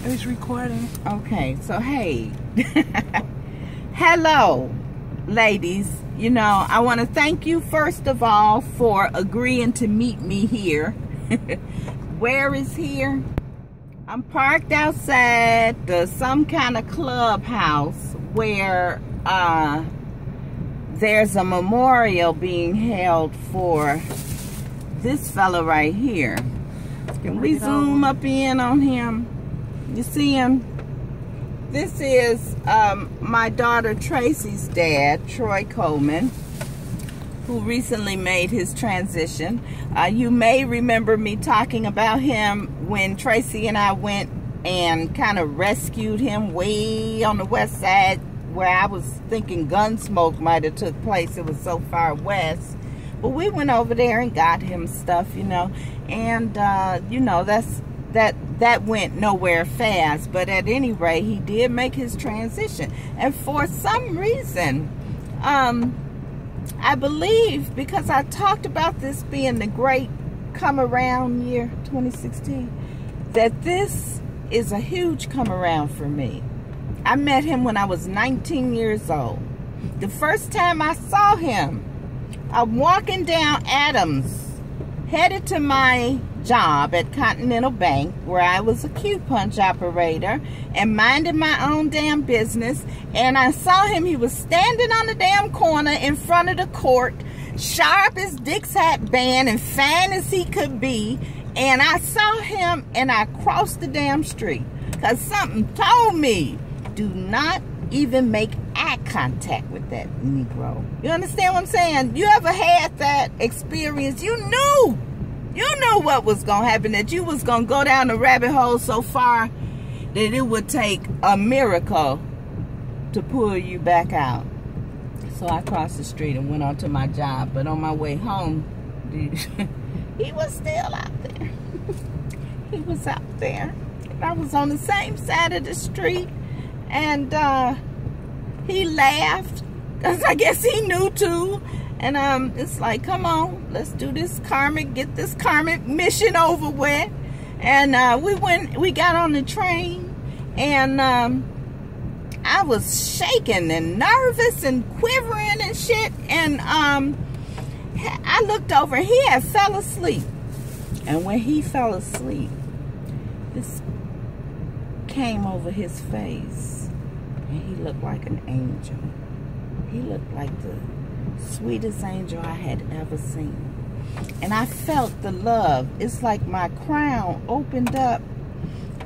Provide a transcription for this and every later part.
It's recording. Okay, so hey. Hello, ladies. You know, I want to thank you first of all for agreeing to meet me here. Where is here? I'm parked outside some kind of clubhouse where there's a memorial being held for this fella right here. Can we zoom up in on him? You see him? This is my daughter Tracy's dad, Troy Coleman, who recently made his transition. You may remember me talking about him when Tracy and I went and kind of rescued him way on the west side, where I was thinking Gunsmoke might have took place. It was so far west. But we went over there and got him stuff, you know. And, you know, that went nowhere fast. But at any rate, he did make his transition. And for some reason, I believe, because I talked about this being the great come around year 2016, that this is a huge come around for me. I met him when I was 19 years old. The first time I saw him, I'm walking down Adams, headed to my job at Continental Bank, where I was a Q-punch operator and minding my own damn business. And I saw him. He was standing on the damn corner in front of the court, sharp as Dick's hat band and fine as he could be. And I saw him and I crossed the damn street because something told me, do not even make eye contact with that Negro. You understand what I'm saying? You ever had that experience? You knew what was going to happen, that you was going to go down the rabbit hole so far that it would take a miracle to pull you back out. So I crossed the street and went on to my job. But on my way home, he was still out there. He was out there. And I was on the same side of the street. And he laughed, because I guess he knew too. And it's like, come on, let's do this get this karmic mission over with. And we got on the train, and I was shaking and nervous and quivering and shit. And I looked over, he had fell asleep. And when he fell asleep, this came over his face, and he looked like an angel. He looked like the sweetest angel I had ever seen. And I felt the love. It's like my crown opened up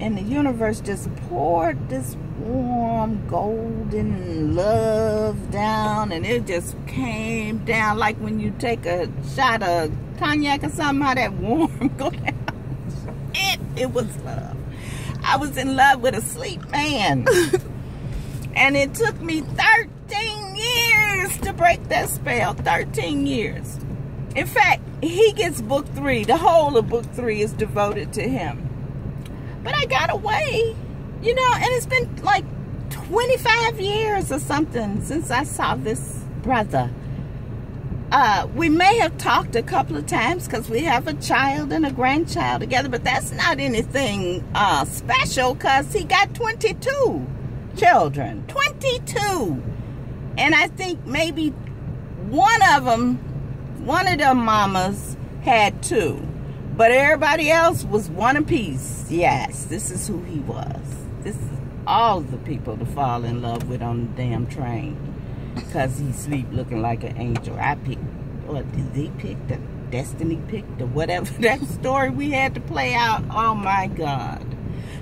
and the universe just poured this warm golden love down, and it just came down like when you take a shot of cognac or something, how that warm go down. It was love. I was in love with a sleep man. And it took me 13 years to break that spell. 13 years. In fact, he gets book 3. The whole of book 3 is devoted to him. But I got away, you know, and it's been like 25 years or something since I saw this brother. We may have talked a couple of times because we have a child and a grandchild together, but that's not anything special, because he got 22 children. 22. And I think maybe one of them mamas had 2, but everybody else was one apiece. Yes, this is who he was. This is all the people to fall in love with on the damn train, because he sleep looking like an angel. I picked, or did they pick, the destiny picked, or whatever that story we had to play out. Oh my God.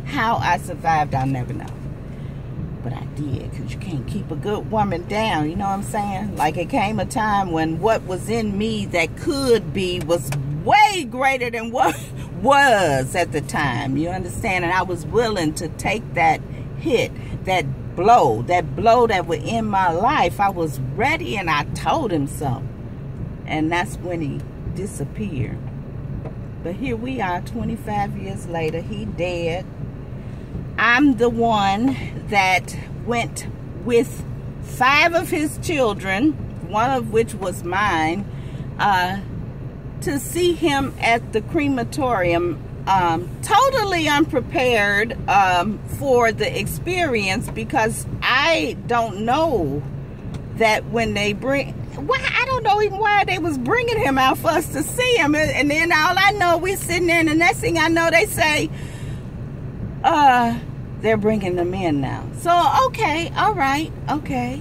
How I survived, I'll never know. But I did, because you can't keep a good woman down, you know what I'm saying? Like, it came a time when what was in me that could be was way greater than what was at the time, you understand? And I was willing to take that hit, that blow that was in my life. I was ready, and I told him so. And that's when he disappeared. But here we are 25 years later. He dead. I'm the one that went with 5 of his children, one of which was mine, to see him at the crematorium totally unprepared for the experience, because I don't know that when they I don't know even why they was bringing him out for us to see him. And then all I know, we sitting there, and the next thing I know, they say, they're bringing them in now. So, okay, all right, okay.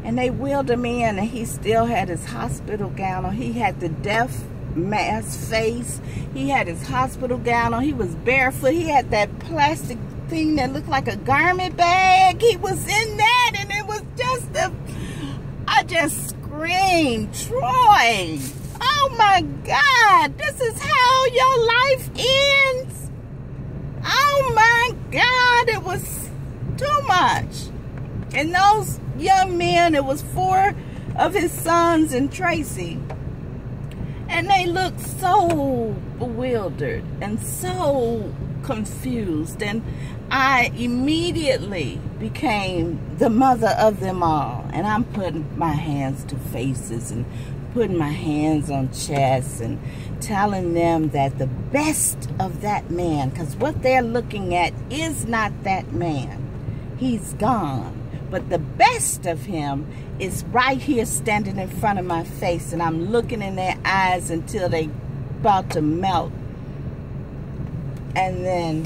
And they wheeled him in, and he still had his hospital gown on. He had the death mask face. He had his hospital gown on. He was barefoot. He had that plastic thing that looked like a garment bag. He was in that, and it was just I just screamed, Troy, oh my God, this is how your life ends? Oh my God, it was too much. And those young men, it was 4 of his sons and Tracy, and they looked so bewildered and so confused, and I immediately became the mother of them all. And I'm putting my hands to faces and putting my hands on chests and telling them that the best of that man, because what they're looking at is not that man. He's gone. But the best of him is right here standing in front of my face, and I'm looking in their eyes until they about to melt. And then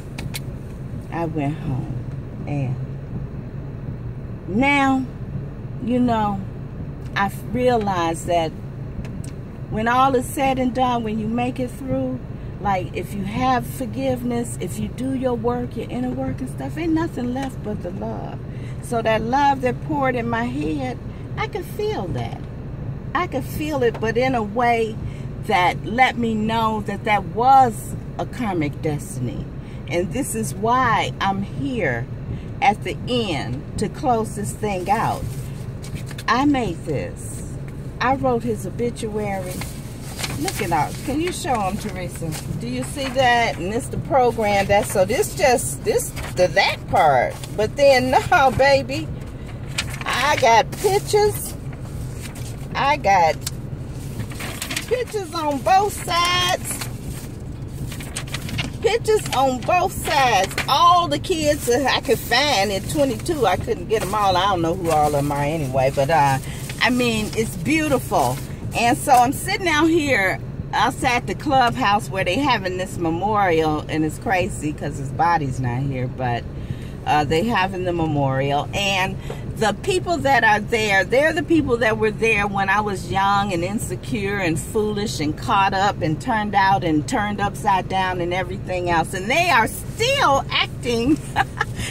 I went home. And now, you know, I realized that when all is said and done, when you make it through, like if you have forgiveness, if you do your work, your inner work and stuff, ain't nothing left but the love. So that love that poured in my head, I could feel that. I could feel it, but in a way that let me know that that was a karmic destiny. And this is why I'm here at the end to close this thing out. I made this. I wrote his obituary. Look it out. Can you show him, Teresa? Do you see that? And this the program. That's so this just that part. But then no, baby. I got pictures. I got pictures on both sides. Pictures on both sides. All the kids I could find at 22. I couldn't get them all. I don't know who all of them are anyway. But I mean, it's beautiful. And so I'm sitting out here outside the clubhouse where they having this memorial, and it's crazy because his body's not here, but they having the memorial. And the people that are there, they're the people that were there when I was young and insecure and foolish and caught up and turned out and turned upside down and everything else. And they are still acting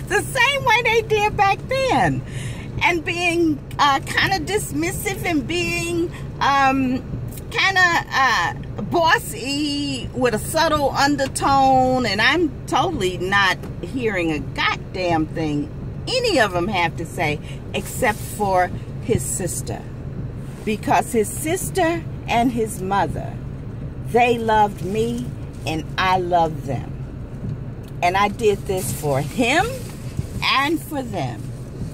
the same way they did back then, and being kind of dismissive and being kind of bossy with a subtle undertone. And I'm totally not hearing a goddamn thing any of them have to say, except for his sister. Because his sister and his mother, they loved me and I loved them. And I did this for him and for them.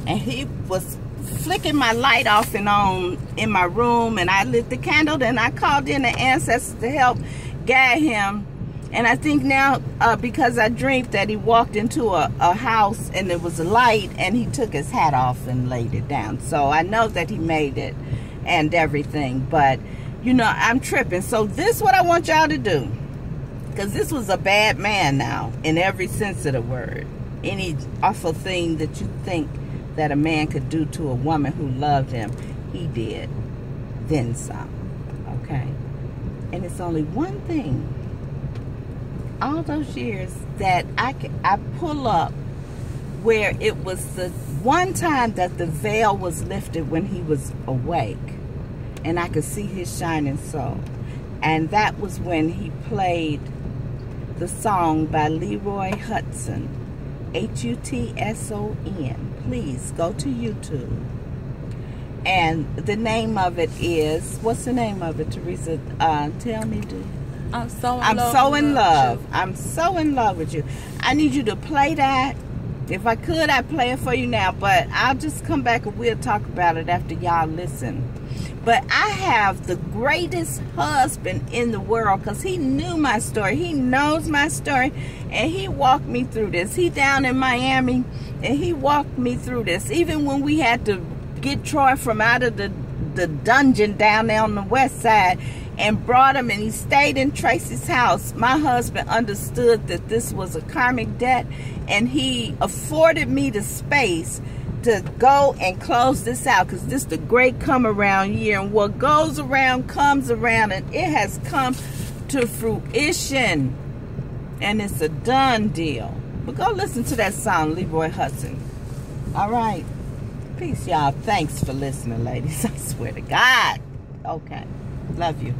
And he was flicking my light off and on in my room, and I lit the candle, and I called in the ancestors to help guide him. And I think now, because I dreamed that he walked into a house and there was a light, and he took his hat off and laid it down. So I know that he made it and everything. But, you know, I'm tripping. So this is what I want y'all to do. Because this was a bad man now, in every sense of the word. Any awful thing that you think that a man could do to a woman who loved him, he did. Then some. Okay? And it's only one thing, all those years, that I pull up where it was the one time that the veil was lifted when he was awake, and I could see his shining soul. And that was when he played the song by Leroy Hudson, Hutson. Please go to YouTube. And the name of it is, what's the name of it, Teresa? Tell me, do. I'm so in love. I'm so in love with you. I need you to play that. If I could, I'd play it for you now, but I'll just come back and we'll talk about it after y'all listen. But I have the greatest husband in the world because he knew my story. He knows my story, and he walked me through this. He down in Miami, and he walked me through this. Even when we had to get Troy from out of the dungeon down there on the west side and brought him, and he stayed in Tracy's house, my husband understood that this was a karmic debt, and he afforded me the space to go and close this out, because this is the great come around year, and what goes around comes around, and it has come to fruition, and it's a done deal. But go listen to that song, Leroy Hudson. All right, peace, y'all. Thanks for listening, ladies. I swear to God. Okay, love you.